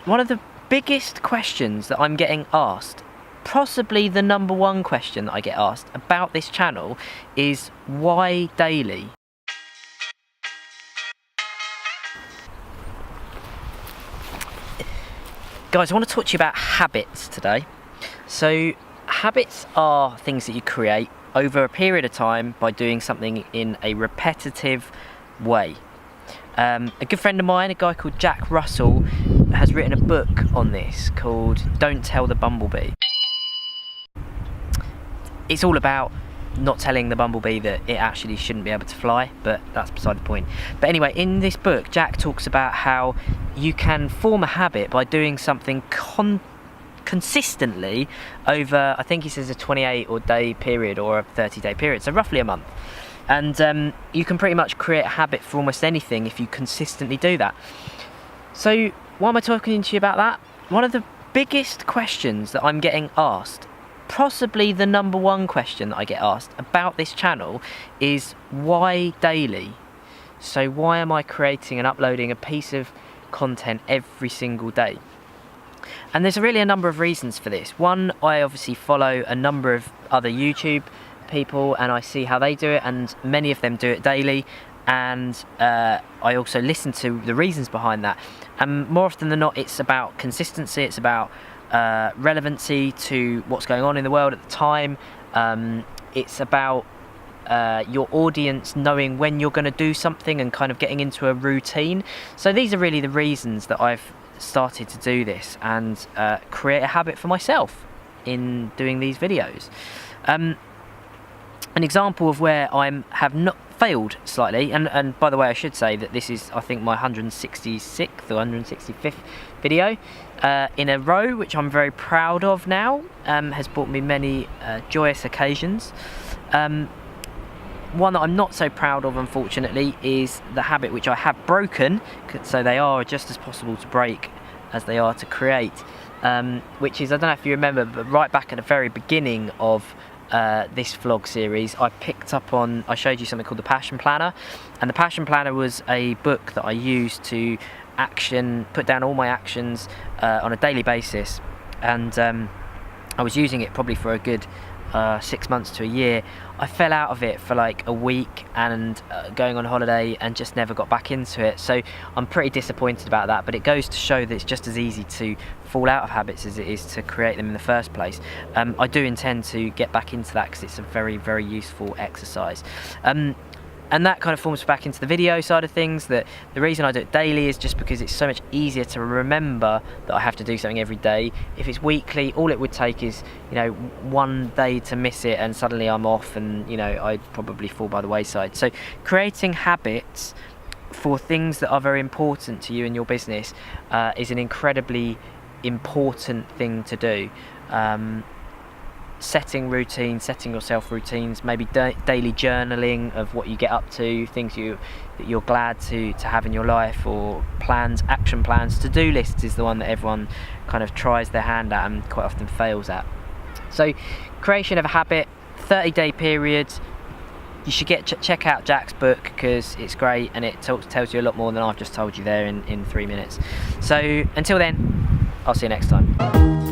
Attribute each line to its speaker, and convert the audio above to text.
Speaker 1: One of the biggest questions that I'm getting asked, possibly the number one question that I get asked about this channel, is why daily? Guys, I want to talk to you about habits today. So habits are things that you create over a period of time by doing something in a repetitive way. A good friend of mine, a guy called Jack Russell, has written a book on this called Don't Tell the Bumblebee. It's all about not telling the bumblebee that it actually shouldn't be able to fly, but that's beside the point. But anyway, in this book, Jack talks about how you can form a habit by doing something consistently over, I think he says, a 28-day period or a 30-day period, so roughly a month. And you can pretty much create a habit for almost anything if you consistently do that. So why am I talking to you about that? One of the biggest questions that I'm getting asked, possibly the number one question that I get asked about this channel, is why daily? So why am I creating and uploading a piece of content every single day? And there's really a number of reasons for this. One, I obviously follow a number of other YouTube people and I see how they do it, and many of them do it daily, and I also listen to the reasons behind that. And more often than not, it's about consistency, it's about relevancy to what's going on in the world at the time. It's about your audience knowing when you're going to do something and kind of getting into a routine. So these are really the reasons that I've started to do this and create a habit for myself in doing these videos. An example of where I have not failed slightly, and by the way, I should say that this is, I think, my 166th or 165th video in a row, which I'm very proud of now. Has brought me many joyous occasions. One that I'm not so proud of, unfortunately, is the habit which I have broken, so they are just as possible to break as they are to create, which is, I don't know if you remember, but right back at the very beginning of this vlog series, I showed you something called the Passion Planner, and the Passion Planner was a book that I used to put down all my actions on a daily basis, and I was using it probably for a good 6 months to a year. I fell out of it for like a week and going on holiday, and just never got back into it. So I'm pretty disappointed about that, but it goes to show that it's just as easy to fall out of habits as it is to create them in the first place. I do intend to get back into that because it's a very, very useful exercise. And that kind of forms back into the video side of things, that the reason I do it daily is just because it's so much easier to remember that I have to do something every day. If it's weekly, all it would take is, one day to miss it and suddenly I'm off, and I'd probably fall by the wayside. So creating habits for things that are very important to you in your business is an incredibly important thing to do. Setting routines, setting yourself routines, maybe daily journaling of what you get up to, things that you're glad to have in your life, or plans, action plans. To-do lists is the one that everyone kind of tries their hand at and quite often fails at. So creation of a habit, 30-day period. You should check out Jack's book because it's great, and it tells you a lot more than I've just told you there in 3 minutes. So until then, I'll see you next time.